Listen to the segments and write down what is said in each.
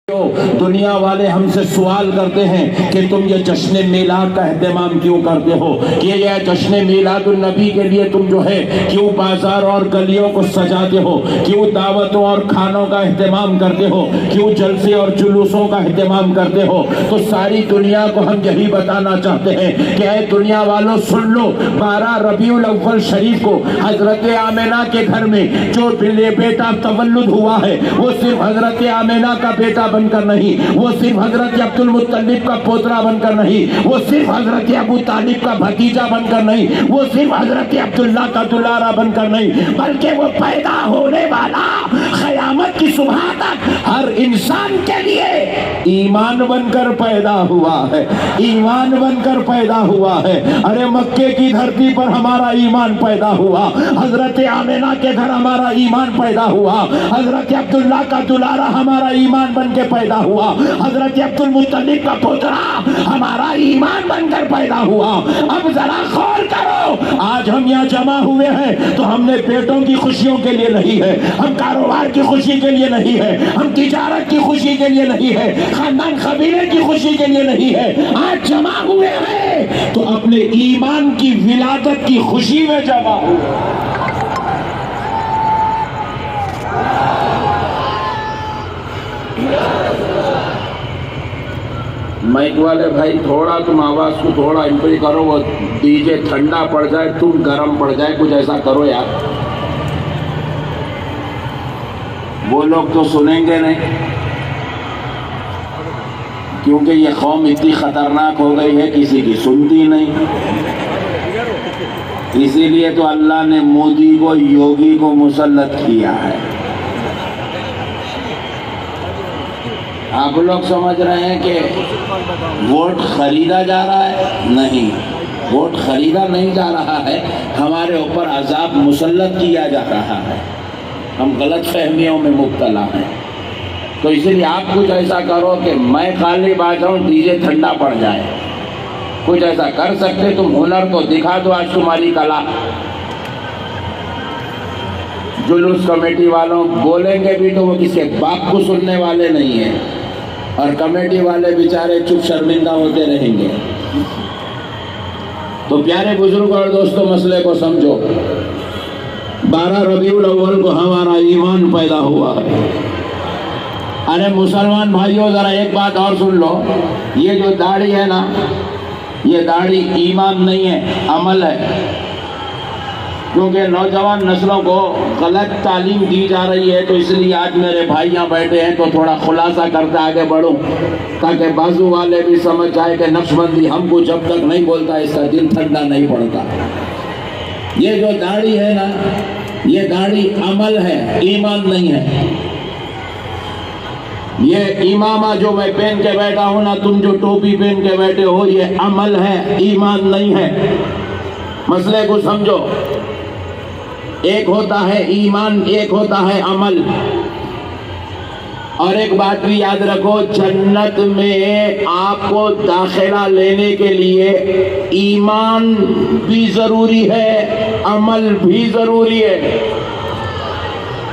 دنیا والے ہم سے سوال کرتے ہیں کہ تم یہ جشن میلاد کا اہتمام کیوں کرتے ہو، کہ یہ جشن میلاد النبی کے لیے تم جو ہے کیوں بازار اور گلیوں کو سجاتے ہو، کیوں دعوتوں اور کھانوں کا اہتمام کرتے ہو، کیوں جلسے اور جلوسوں کا اہتمام کرتے ہو۔ تو ساری دنیا کو ہم یہی بتانا چاہتے ہیں کہ اے دنیا والوں سن لو، 12 ربیع الاول شریف کو حضرت آمنہ کے گھر میں جو بیٹا تولد ہوا ہے وہ صرف حضرت آمنہ کا بیٹا بن کر نہیں، وہ صرف حضرت عبد المطلب کا پوترا بن کر نہیں، وہ صرف حضرت ابو طالب کا بھتیجا بن کر نہیں، وہ صرف حضرت عبداللہ کا دلارا بن کر نہیں، بلکہ وہ پیدا ہونے والا قیامت کی صبح تک ہر انسان کے لیے ایمان بن کر پیدا ہوا ہے، ایمان بن کر پیدا ہوا ہے۔ ارے مکے کی دھرتی پر ہمارا ایمان پیدا ہوا، حضرت آمنہ کے گھر ہمارا ایمان پیدا ہوا، حضرت عبداللہ کا دلارا ہمارا ایمان بن کے پیدا ہوا، حضرت عبد المطلب کا پوترا ہمارا ایمان بن کر پیدا ہوا۔ اب ذرا غور کرو، آج ہم یہاں جمع ہوئے ہیں تو ہم نے بیٹوں کی خوشیوں کے لیے نہیں ہے، ہم کاروبار کی خوشی کے لیے نہیں ہے، ہم تجارت کی خوشی کے لیے نہیں ہے، خاندان قبیلے کی خوشی کے لیے نہیں ہے، آج جمع ہوئے ہیں تو اپنے ایمان کی ولادت کی خوشی میں جمع ہوئے۔ مائک والے بھائی تھوڑا تم آواز کو تھوڑا امپری کرو، وہ ڈی جے ٹھنڈا پڑ جائے تم گرم پڑ جائے، کچھ ایسا کرو یار، وہ لوگ تو سنیں گے نہیں، کیونکہ یہ قوم اتنی خطرناک ہو گئی ہے کسی کی سنتی نہیں۔ اسی لیے تو اللہ نے مودی کو یوگی کو مسلط کیا ہے۔ آپ لوگ سمجھ رہے ہیں کہ ووٹ خریدا جا رہا ہے؟ نہیں، ووٹ خریدا نہیں جا رہا ہے، ہمارے اوپر عذاب مسلط کیا جا رہا ہے، ہم غلط فہمیوں میں مبتلا ہیں۔ تو اسی لیے آپ کچھ ایسا کرو کہ میں خالی بات ہوں، ڈی جے ٹھنڈا پڑ جائے، کچھ ایسا کر سکتے تم، ہنر تو دکھا دو آج تمہاری کلا۔ جلوس کمیٹی والوں بولیں گے بھی تو وہ کسی باپ کو سننے والے نہیں ہیں، اور کمیٹی والے بیچارے چپ شرمندہ ہوتے رہیں گے۔ تو پیارے بزرگ اور دوستوں، مسئلے کو سمجھو، 12 ربیع الاول کو ہمارا ایمان پیدا ہوا ہے۔ ارے مسلمان بھائیوں ذرا ایک بات اور سن لو، یہ جو داڑھی ہے نا، یہ داڑھی ایمان نہیں ہے، عمل ہے۔ کیونکہ نوجوان نسلوں کو غلط تعلیم دی جا رہی ہے، تو اس لیے آج میرے بھائی یہاں بیٹھے ہیں تو تھوڑا خلاصہ کرتے آگے بڑھوں، تاکہ بازو والے بھی سمجھ جائے کہ نقش بندی ہم کو جب تک نہیں بولتا اس کا دل ٹھنڈا نہیں پڑتا۔ یہ جو داڑھی ہے نا، یہ داڑھی عمل ہے، ایمان نہیں ہے۔ یہ امامہ جو میں پہن کے بیٹھا ہوں نا، تم جو ٹوپی پہن کے بیٹھے ہو، یہ عمل ہے، ایمان نہیں ہے۔ مسئلے کو سمجھو، ایک ہوتا ہے ایمان، ایک ہوتا ہے عمل۔ اور ایک بات بھی یاد رکھو، جنت میں آپ کو داخلہ لینے کے لیے ایمان بھی ضروری ہے، عمل بھی ضروری ہے۔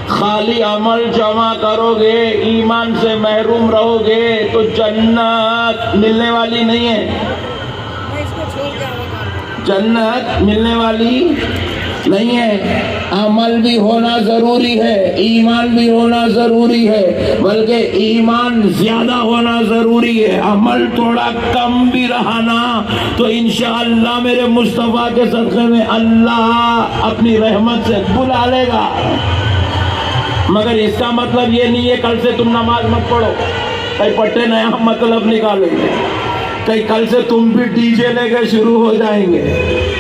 خالی عمل جمع کرو گے، ایمان سے محروم رہو گے تو جنت ملنے والی نہیں ہے، جنت ملنے والی نہیں ہے۔ عمل بھی ہونا ضروری ہے، ایمان بھی ہونا ضروری ہے، بلکہ ایمان زیادہ ہونا ضروری ہے، عمل تھوڑا کم بھی رہا نا تو انشاءاللہ میرے مصطفیٰ کے صدقے میں اللہ اپنی رحمت سے بلا لے گا۔ مگر اس کا مطلب یہ نہیں ہے کل سے تم نماز مت پڑھو، کئی پٹے نیا مطلب نکالیں گے، کئی کل سے تم بھی ڈی جے لے کے شروع ہو جائیں گے،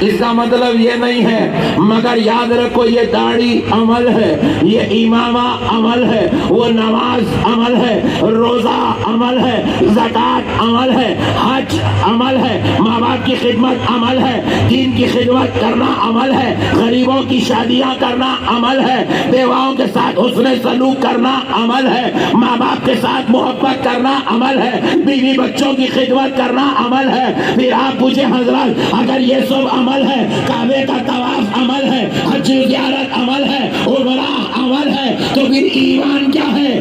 اس کا مطلب یہ نہیں ہے۔ مگر یاد رکھو، یہ داڑھی عمل ہے، یہ امامہ عمل ہے، وہ نماز عمل ہے، روزہ عمل ہے، زکوٰۃ عمل ہے، حج عمل ہے، ماں باپ کی خدمت عمل ہے، دین کی خدمت کرنا عمل ہے، غریبوں کی شادیاں کرنا عمل ہے، بیواؤں کے ساتھ حسن سلوک کرنا عمل ہے، ماں باپ کے ساتھ محبت کرنا عمل ہے، بیوی بچوں کی خدمت کرنا عمل ہے۔ پھر آپ پوچھیں حضرت، اگر یہ سب عمل ہے، کعبے کا طواف عمل ہے، حج زیارت عمل ہے، عمرہ عمل ہے، تو پھر ایمان کیا ہے؟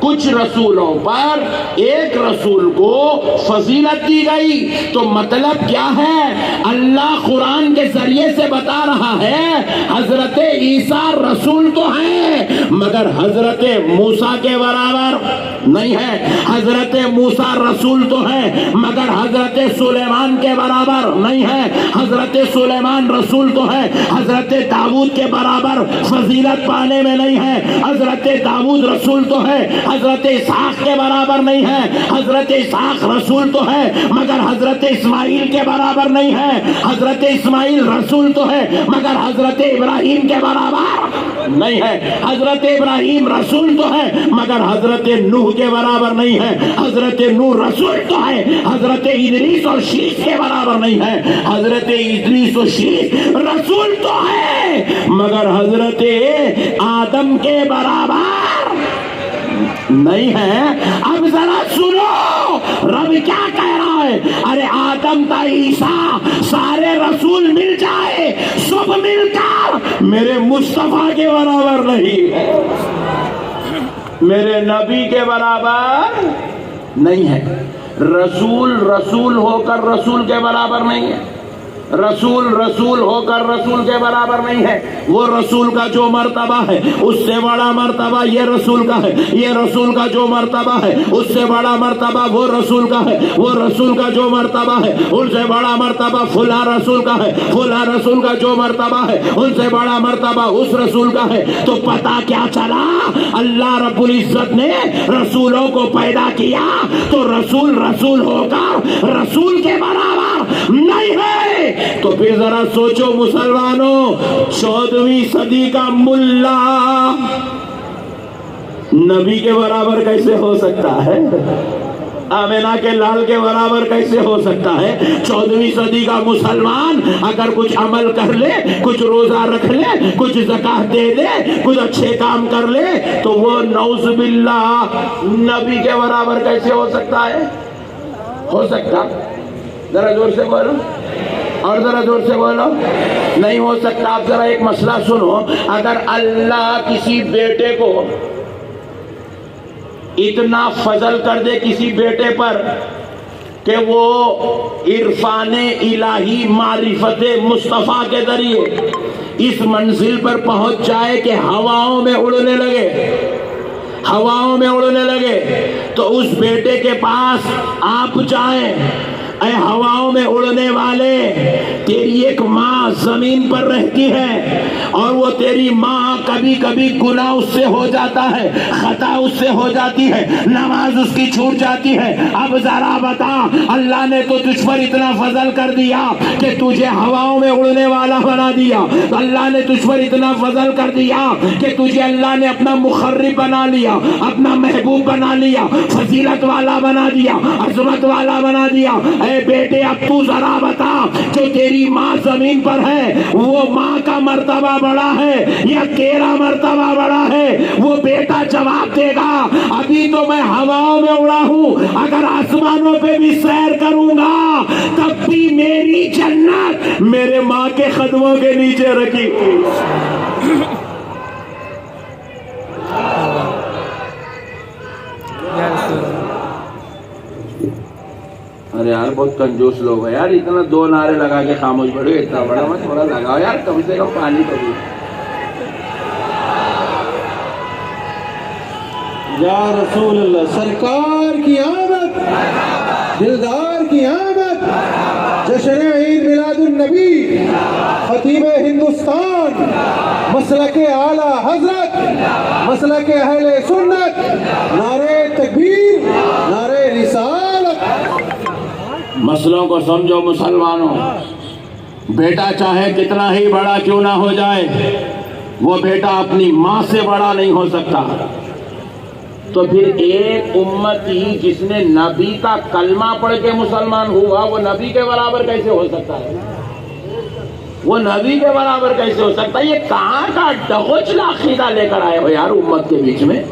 کچھ رسولوں پر ایک رسول کو فضیلت دی گئی، تو مطلب کیا ہے؟ اللہ قرآن کے ذریعے سے بتا رہا ہے حضرت عیسیٰ رسول تو ہیں مگر حضرت موسیٰ کے برابر نہیں ہے، حضرت موسیٰ رسول تو ہے مگر حضرت سلیمان کے برابر نہیں ہے، حضرت سلیمان رسول تو ہے حضرت داؤد کے برابر فضیلت پانے میں نہیں ہے، حضرت داؤد رسول تو ہے حضرت اسحاق کے برابر نہیں ہے، حضرت اسحاق رسول تو ہے مگر حضرت اسماعیل کے برابر نہیں ہے، حضرت اسماعیل رسول تو ہے مگر حضرت ابراہیم کے برابر نہیں ہے، حضرت ابراہیم رسول تو ہے مگر حضرت نوح کے برابر نہیں ہے، حضرت نوح رسول تو ہے حضرت ادریس اور شیش کے برابر نہیں ہے، حضرت ادریس اور شیش رسول تو ہے مگر حضرت آدم کے برابر نہیں ہے۔ اب ذرا سنو رب کیا کہہ رہا ہے، ارے آدم تا عیسیٰ سارے رسول مل جائے سب مل کر میرے مصطفیٰ کے برابر نہیں ہے، میرے نبی کے برابر نہیں ہے۔ رسول رسول ہو کر رسول کے برابر نہیں ہے، رسول رسول ہو کر رسول کے برابر نہیں ہے۔ وہ رسول کا جو مرتبہ ہے اس سے بڑا مرتبہ یہ رسول کا ہے، یہ رسول کا جو مرتبہ ہے اس سے بڑا مرتبہ وہ رسول کا ہے، وہ رسول کا جو مرتبہ ہے ان سے بڑا مرتبہ فلاں رسول کا ہے، فلاں رسول کا جو مرتبہ ہے ان سے بڑا مرتبہ اس رسول کا ہے۔ تو پتہ کیا چلا؟ اللہ رب العزت نے رسولوں کو پیدا کیا تو رسول رسول ہو کر رسول کے برابر نہیں ہے۔ تو پھر ذرا سوچو مسلمانوں، 14ویں صدی کا ملا نبی کے برابر کیسے ہو سکتا ہے؟ آمینہ کے لال کے برابر کیسے ہو سکتا ہے؟ 14ویں صدی کا مسلمان اگر کچھ عمل کر لے، کچھ روزہ رکھ لے، کچھ زکاۃ دے دے، کچھ اچھے کام کر لے تو وہ نعوذ باللہ نبی کے برابر کیسے ہو سکتا ہے؟ ہو سکتا؟ ذرا زور سے بولو اور ذرا زور سے بولو، نہیں ہو سکتا۔ آپ ذرا ایک مسئلہ سنو، اگر اللہ کسی بیٹے کو اتنا فضل کر دے کسی بیٹے پر کہ وہ عرفان الہی معرفت مصطفیٰ کے ذریعے اس منزل پر پہنچ جائے کہ ہواؤں میں اڑنے لگے، ہواؤں میں اڑنے لگے، تو اس بیٹے کے پاس آپ جائیں، اے ہواؤں میں اڑنے والے، تیری ایک ماں زمین پر رہتی ہے اور وہ تیری ماں کبھی کبھی گناہ اس سے ہو جاتا ہے، خطا اس سے ہو جاتی ہے، نماز اس کی چھوٹ جاتی ہے۔ اب ذرا بتا، اللہ نے تو تجھ پر اتنا فضل کر دیا کہ تجھے ہواؤں میں اڑنے والا بنا دیا، اللہ نے تجھ پر اتنا فضل کر دیا کہ تجھے اللہ نے اپنا مخرب بنا لیا، اپنا محبوب بنا لیا، فضیلت والا بنا دیا، عظمت والا بنا دیا۔ اے بیٹے اب تو ذرا بتا، جو تیری ماں زمین پر ہے وہ ماں کا مرتبہ بڑا ہے یا تیرا مرتبہ بڑا ہے؟ وہ بیٹا جواب دے گا، ابھی تو میں ہواؤں میں اڑا ہوں، اگر آسمانوں پہ بھی سیر کروں گا تب بھی میری جنت میرے ماں کے قدموں کے نیچے رکھی۔ ارے یار بہت کنجوس لوگ ہیں یار، اتنا 2 نعرے لگا کے خاموش پڑے، اتنا بڑا مت تھوڑا لگاؤ یار، کم سے کم پانی تو بھی۔ یا رسول اللہ، سرکار کی آمد، دلدار کی آمد، جشن عید میلاد النبی، خطیب ہندوستان، مسلک اعلی حضرت، مسلک اہل سنت، نعرہ تکبیر، نعرہ رسالت۔ مسئلوں کو سمجھو مسلمانوں، بیٹا چاہے کتنا ہی بڑا کیوں نہ ہو جائے، وہ بیٹا اپنی ماں سے بڑا نہیں ہو سکتا۔ تو پھر ایک امتی جس نے نبی کا کلمہ پڑھ کے مسلمان ہوا وہ نبی کے برابر کیسے ہو سکتا ہے؟ وہ نبی کے برابر کیسے ہو سکتا ہے؟ یہ کہاں کا ڈغچلا عقیدہ لے کر آئے ہو یار امت کے بیچ میں؟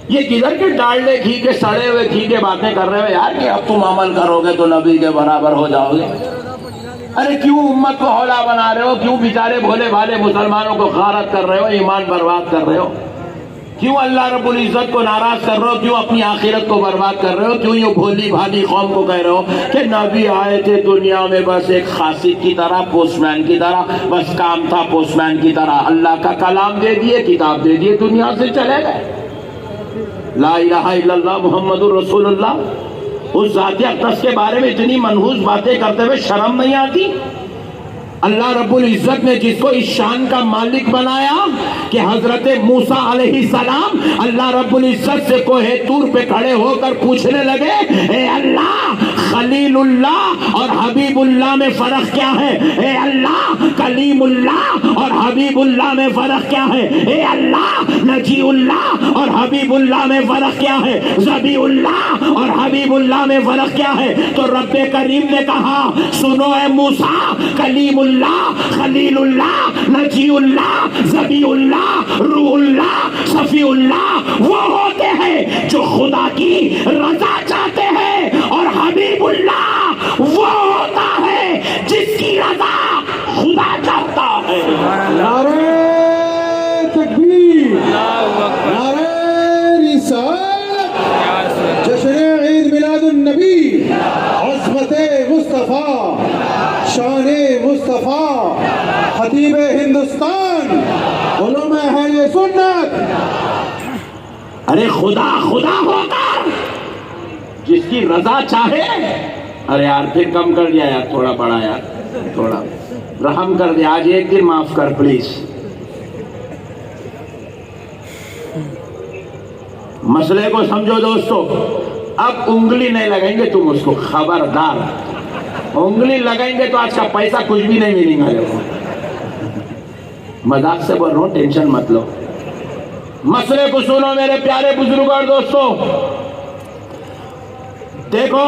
یہ کدھر کے ڈالڈے گھی کے سڑے ہوئے گھی کے باتیں کر رہے ہو یار کہ اب تم عمل کرو گے تو نبی کے برابر ہو جاؤ گے؟ ارے کیوں امت کو ہولا بنا رہے ہو؟ کیوں بیچارے بھولے بھالے مسلمانوں کو غارت کر رہے ہو، ایمان برباد کر رہے ہو؟ کیوں اللہ رب العزت کو ناراض کر رہے ہو؟ کیوں اپنی آخرت کو برباد کر رہے ہو؟ کیوں یہ بھولی بھالی قوم کو کہہ رہے ہو کہ نبی آئے تھے دنیا میں بس ایک خاصیت کی طرح، پوسٹ مین کی طرح، بس کام تھا پوسٹ مین کی طرح، اللہ کا کلام دے دیے، کتاب دے دیے، دنیا سے چلے گئے۔ لا الہ الا اللہ محمد الرسول اللہ، اس ذات اقدس کے بارے میں اتنی منحوس باتیں کرتے ہوئے شرم نہیں آتی؟ اللہ رب العزت نے جس کو اس شان کا مالک بنایا کہ حضرت موسیٰ علیہ السلام اللہ رب العزت سے کوہ طور پہ کھڑے ہو کر پوچھنے لگے، اے اللہ خلیل اللہ اور حبیب اللہ میں فرق کیا ہے؟ اے اللہ کلیم اللہ اور حبیب اللہ میں فرق کیا ہے؟ اے اللہ نجی اللہ اور حبیب اللہ میں فرق کیا ہے؟ ذبیح اللہ اور حبیب اللہ میں فرق کیا ہے؟ تو رب کریم نے کہا سنو اے موسیٰ، کلیم اللہ، خلیل اللہ، نجی اللہ، ذبیح اللہ، روح اللہ، صفی اللہ وہ ہوتے ہیں جو خدا کی رضا چاہتے ہیں، اور حبیب اللہ وہ ہوتا ہے جس کی رضا خدا چاہتا ہے۔ نعرہ تکبیر، نعرہ رسالت، جشن عید میلاد النبی، عظمت مصطفیٰ، شان مصطفیٰ، خطیب ہندوستان، علوم اہل سنت۔ ارے خدا خدا ہو کر جس کی رضا چاہے، ارے یار پھر کم کر دیا یار، تھوڑا بڑا یار، تھوڑا رحم کر دیا، آج ایک دن معاف کر پلیز۔ مسئلے کو سمجھو دوستو، اب انگلی نہیں لگائیں گے تم اس کو، خبردار، انگلی لگائیں گے تو آج کا پیسہ کچھ بھی نہیں ملے گا۔ مذاق سے بول رہا ہوں، ٹینشن مت لو۔ مسئلے کو سنو میرے پیارے بزرگ اور دوستو، دیکھو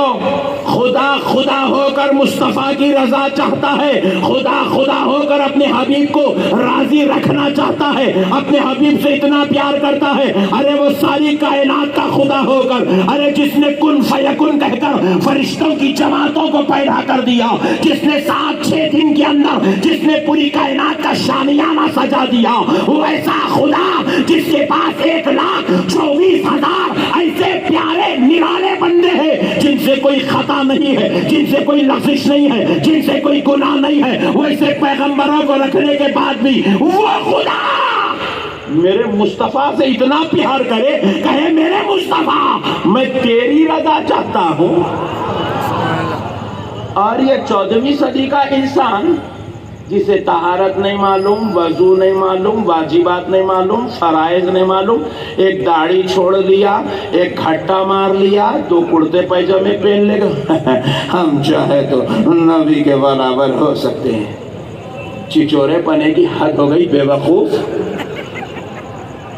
خدا خدا ہو کر مصطفیٰ کی رضا چاہتا ہے، خدا خدا ہو کر اپنے حبیب کو راضی رکھنا چاہتا ہے، اپنے حبیب سے اتنا پیار کرتا ہے۔ ارے وہ ساری کائنات کا خدا ہو کر، ارے جس نے کن فیکن کہہ کر فرشتوں کی جماعتوں کو پیدا کر دیا، جس نے 7-6 دن کے اندر جس نے پوری کائنات کا شامیانہ سجا دیا، وہ ایسا خدا جس کے پاس 1,24,000 ایسے پیارے نرالے بندے ہیں جن سے کوئی خطا نہیں ہے، جن سے کوئی لغزش نہیں ہے، جن سے کوئی گناہ نہیں ہے، ویسے پیغمبروں کو رکھنے کے بعد بھی وہ خدا میرے مصطفیٰ سے اتنا پیار کرے، کہے میرے مصطفیٰ میں تیری رضا چاہتا ہوں۔ اور یہ 14ویں صدی کا انسان جسے طہارت نہیں معلوم، وضو نہیں معلوم، واجبات نہیں معلوم، فرائض نہیں معلوم، ایک داڑھی چھوڑ لیا، ایک گھٹا مار لیا، 2 کرتے پیجامے پہن لے گا، ہم چاہے تو نبی کے برابر ہو سکتے ہیں۔ چچورے پنے کی حد ہو گئی بے وقوف،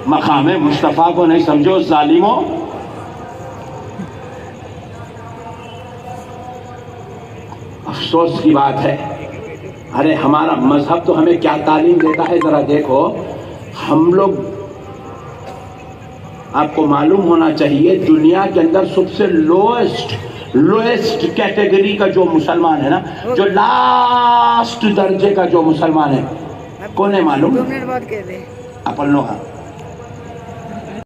مقام مصطفیٰ کو نہیں سمجھو ظالموں۔ افسوس کی بات ہے، ارے ہمارا مذہب تو ہمیں کیا تعلیم دیتا ہے ذرا دیکھو۔ ہم لوگ، آپ کو معلوم ہونا چاہیے دنیا کے اندر سب سے لوئسٹ کیٹیگری کا جو مسلمان ہے نا، جو لاسٹ درجے کا جو مسلمان ہے، کون ہے معلوم؟ اپن لوگ